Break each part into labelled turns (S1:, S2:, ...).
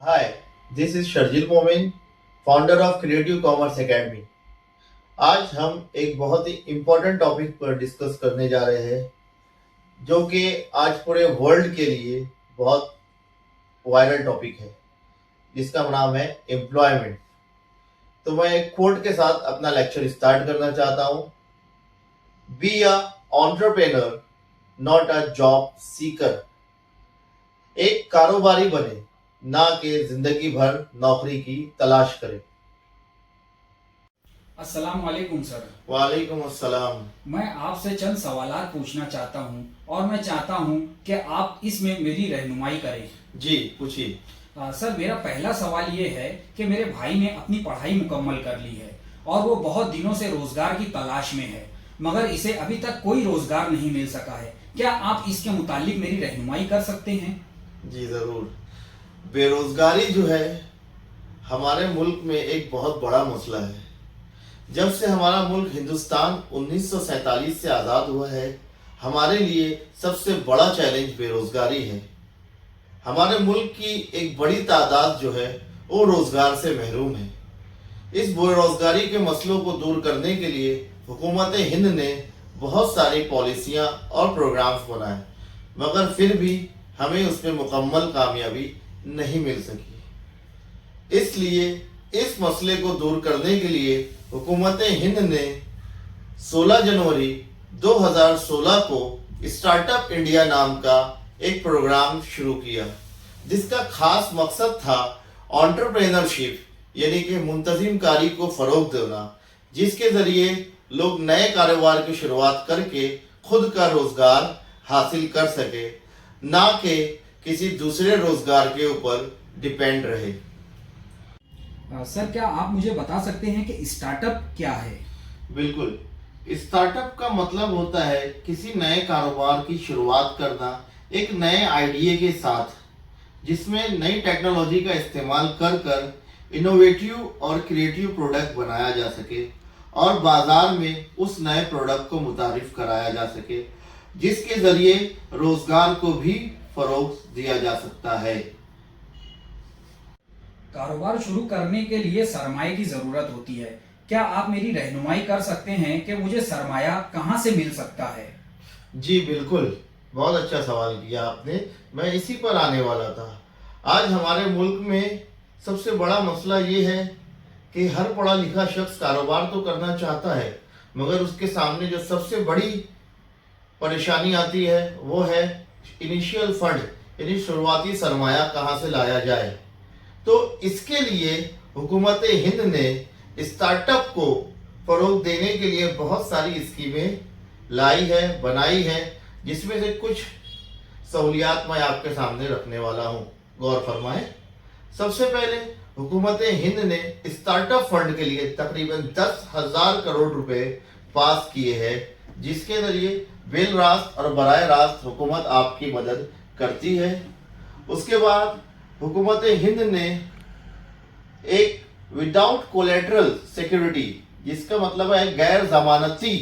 S1: Hi, this is Sharjil Momin, founder of creative commerce academy. आज हम एक बहुत ही इम्पोर्टेंट टॉपिक पर डिस्कस करने जा रहे हैं जो कि आज पूरे वर्ल्ड के लिए बहुत वायरल टॉपिक है, जिसका नाम है एम्प्लॉयमेंट। तो मैं एक कोट के साथ अपना लेक्चर स्टार्ट करना चाहता हूँ। Be a entrepreneur, not a job seeker. एक कारोबारी बने, ना कि जिंदगी भर नौकरी की तलाश करें।
S2: अस्सलाम वालेकुम सर।
S1: वालेकुम अस्सलाम।
S2: मैं आपसे चंद सवालात पूछना चाहता हूं और मैं चाहता हूं कि आप इसमें मेरी रहनुमाई करें।
S1: जी पूछिए।
S2: सर, मेरा पहला सवाल ये है कि मेरे भाई ने अपनी पढ़ाई मुकम्मल कर ली है और वो बहुत दिनों से रोजगार की तलाश में है, मगर इसे अभी तक कोई रोजगार नहीं मिल सका है। क्या आप इसके मुतालिक मेरी रहनुमाई कर सकते हैं?
S1: जी ज़रूर। बेरोजगारी जो है हमारे मुल्क में एक बहुत बड़ा मसला है। जब से हमारा मुल्क हिंदुस्तान 1947 से आज़ाद हुआ है, हमारे लिए सबसे बड़ा चैलेंज बेरोजगारी है। हमारे मुल्क की एक बड़ी तादाद जो है वो रोज़गार से महरूम है। इस बेरोजगारी के मसलों को दूर करने के लिए हुकूमत हिंद ने बहुत सारी पॉलिसियाँ और प्रोग्राम्स बनाए, मगर फिर भी हमें उसमें मुकम्मल कामयाबी नहीं मिल सकी। इसलिए इस मसले को दूर करने के लिए हुकूमत हिंद ने 16 जनवरी 2016 को स्टार्टअप इंडिया नाम का एक प्रोग्राम शुरू किया, जिसका खास मकसद था एंटरप्रेन्योरशिप यानी कि मुंतजिम कारी को फ़रोग देना, जिसके ज़रिए लोग नए कारोबार की शुरुआत करके खुद का रोज़गार हासिल कर सके, ना कि किसी दूसरे रोज़गार के ऊपर डिपेंड रहे।
S2: सर, क्या आप मुझे बता सकते हैं कि स्टार्टअप क्या है?
S1: बिल्कुल। स्टार्टअप का मतलब होता है किसी नए कारोबार की शुरुआत करना एक नए आइडिया के साथ, जिसमें नई टेक्नोलॉजी का इस्तेमाल कर कर इनोवेटिव और क्रिएटिव प्रोडक्ट बनाया जा सके और बाजार में उस नए प्रोडक्ट को मुतारिफ कराया जा सके, जिसके ज़रिए रोज़गार को भी फ़रोग दिया जा सकता है।
S2: कारोबार शुरू करने के लिए सरमाए की ज़रूरत होती है। क्या आप मेरी रहनुमाई कर सकते हैं कि मुझे सरमाया कहाँ से मिल सकता है?
S1: जी बिल्कुल, बहुत अच्छा सवाल किया आपने। मैं इसी पर आने वाला था। आज हमारे मुल्क में सबसे बड़ा मसला ये है कि हर पढ़ा लिखा शख्स कारोबार तो करना चाहता है, मगर उसके सामने जो सबसे बड़ी परेशानी आती है वो है इनिशियल फंड, यानी शुरुआती सरमाया कहाँ से लाया जाए। तो इसके लिए हुकूमत हिंद ने स्टार्टअप को फ़रोग देने के लिए बहुत सारी स्कीमें लाई है, बनाई है, जिसमें से कुछ सहूलियात मैं आपके सामने रखने वाला हूँ। गौर फरमाएं। सबसे पहले हुकूमत हिंद ने स्टार्टअप फंड के लिए तकरीबन 10,000 करोड़ रुपए पास किए हैं, जिसके जरिए बिल रास्त और बराह रास्त हुकूमत आपकी मदद करती है। उसके बाद हुकूमत हिंद ने एक विदाउट कोलेटरल सिक्योरिटी, जिसका मतलब है गैर जमानती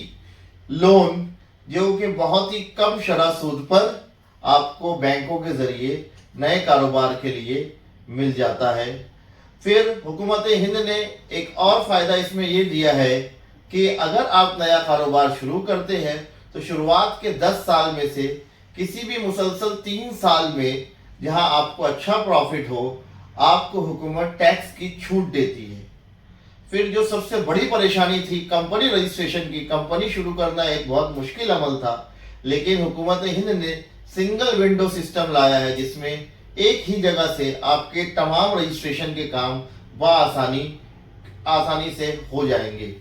S1: लोन, जो कि बहुत ही कम शरह सूद पर आपको बैंकों के जरिए नए कारोबार के लिए मिल जाता है। फिर हुकूमत हिंद ने एक और फ़ायदा इसमें ये दिया है कि अगर आप नया कारोबार शुरू करते हैं तो शुरुआत के 10 साल में से किसी भी मुसलसल 3 साल में जहां आपको अच्छा प्रॉफिट हो, आपको हुकूमत टैक्स की छूट देती है। फिर जो सबसे बड़ी परेशानी थी कंपनी रजिस्ट्रेशन की, कंपनी शुरू करना एक बहुत मुश्किल अमल था, लेकिन हुकूमत हिंद ने सिंगल विंडो सिस्टम लाया है, जिसमें एक ही जगह से आपके तमाम रजिस्ट्रेशन के काम आसानी से हो जाएंगे।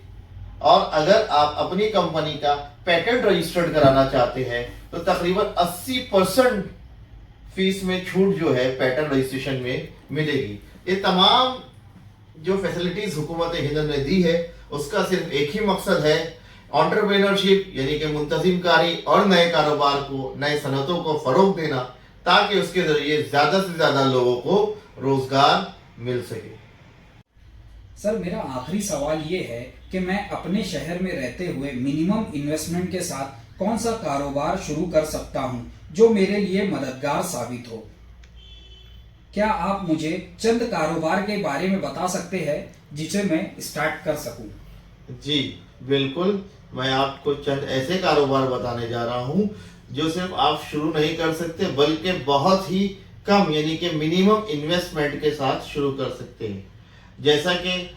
S1: और अगर आप अपनी कंपनी का पेटेंट रजिस्टर्ड कराना चाहते हैं तो तकरीबन 80% फीस में छूट जो है पेटेंट रजिस्ट्रेशन में मिलेगी। ये तमाम जो फैसिलिटीज हुकूमत हिंद ने दी है, उसका सिर्फ एक ही मकसद है, एंटरप्रेन्योरशिप यानी कि मुंतजिम कारी और नए कारोबार को, नए सनतों को फ़रोग देना, ताकि उसके ज़रिए ज़्यादा से ज़्यादा लोगों को रोज़गार मिल सके।
S2: सर, मेरा आखिरी सवाल ये है कि मैं अपने शहर में रहते हुए मिनिमम इन्वेस्टमेंट के साथ कौन सा कारोबार शुरू कर सकता हूँ जो मेरे लिए मददगार साबित हो? क्या आप मुझे चंद कारोबार के बारे में बता सकते हैं जिसे मैं स्टार्ट कर सकूं?
S1: जी बिल्कुल, मैं आपको चंद ऐसे कारोबार बताने जा रहा हूं जो सिर्फ आप शुरू नहीं कर सकते बल्कि बहुत ही कम यानी कि मिनिमम इन्वेस्टमेंट के साथ शुरू कर सकते हैं। जैसा कि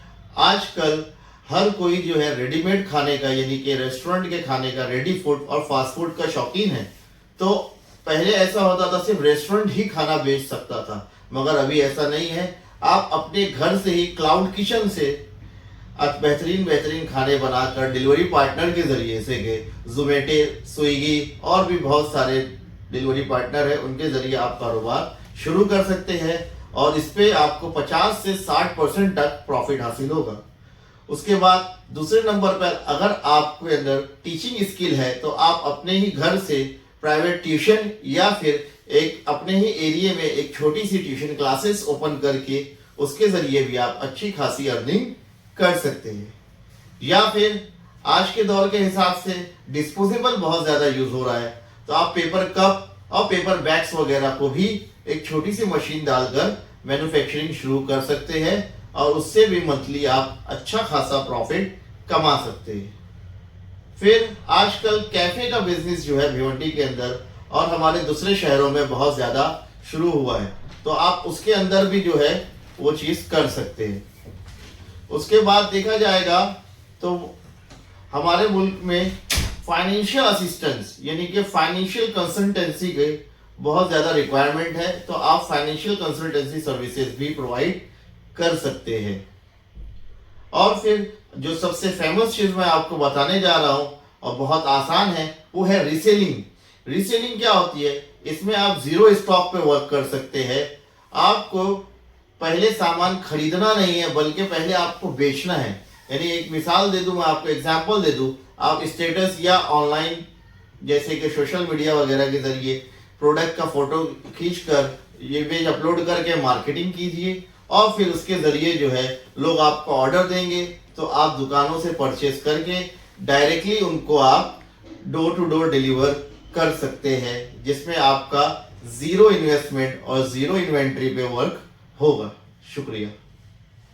S1: आजकल हर कोई जो है रेडीमेड खाने का यानी कि रेस्टोरेंट के खाने का, रेडी फूड और फास्ट फूड का शौकीन है। तो पहले ऐसा होता था सिर्फ रेस्टोरेंट ही खाना बेच सकता था, मगर अभी ऐसा नहीं है। आप अपने घर से ही क्लाउड किचन से बेहतरीन खाने बनाकर डिलीवरी पार्टनर के जरिए से के जोमेटो, स्विगी और भी बहुत सारे डिलीवरी पार्टनर है, उनके जरिए आप कारोबार शुरू कर सकते हैं और इस पे आपको 50 से 60% तक प्रॉफिट हासिल होगा। उसके बाद दूसरे नंबर पर अगर आपके अंदर टीचिंग स्किल है तो आप अपने ही घर से प्राइवेट ट्यूशन या फिर एक अपने ही एरिया में एक छोटी सी ट्यूशन क्लासेस ओपन करके उसके जरिए भी आप अच्छी खासी अर्निंग कर सकते हैं। या फिर आज के दौर के हिसाब से डिस्पोजेबल बहुत ज्यादा यूज हो रहा है, तो आप पेपर कप और पेपर बैग्स वगैरह को भी एक छोटी सी मशीन डालकर मैन्युफैक्चरिंग शुरू कर सकते हैं और उससे भी मंथली आप अच्छा खासा प्रॉफिट कमा सकते हैं। फिर आजकल कैफे का बिजनेस जो है भिवंडी के अंदर और हमारे दूसरे शहरों में बहुत ज्यादा शुरू हुआ है, तो आप उसके अंदर भी जो है वो चीज कर सकते हैं। उसके बाद देखा जाएगा तो हमारे मुल्क में फाइनेंशियल असिस्टेंस यानी कि फाइनेंशियल कंसल्टेंसी के बहुत ज्यादा रिक्वायरमेंट है, तो आप फाइनेंशियल कंसल्टेंसी सर्विसेज भी प्रोवाइड कर सकते हैं। और फिर जो सबसे फेमस चीज मैं आपको बताने जा रहा हूं और बहुत आसान है वो है रीसेलिंग। रीसेलिंग क्या होती है? इसमें आप जीरो स्टॉक पे वर्क कर सकते हैं। आपको पहले सामान खरीदना नहीं है बल्कि पहले आपको बेचना है। यानी एक मिसाल दे दूं, मैं आपको एग्जांपल दे दूं, आप स्टेटस या ऑनलाइन जैसे कि सोशल मीडिया वगैरह के जरिए प्रोडक्ट का फोटो खींचकर ये पेज अपलोड करके मार्केटिंग कीजिए और फिर उसके जरिए जो है लोग आपको ऑर्डर देंगे, तो आप दुकानों से परचेस करके डायरेक्टली उनको आप डोर टू डोर डिलीवर कर सकते हैं, जिसमें आपका जीरो इन्वेस्टमेंट और जीरो इन्वेंट्री पे वर्क होगा। शुक्रिया।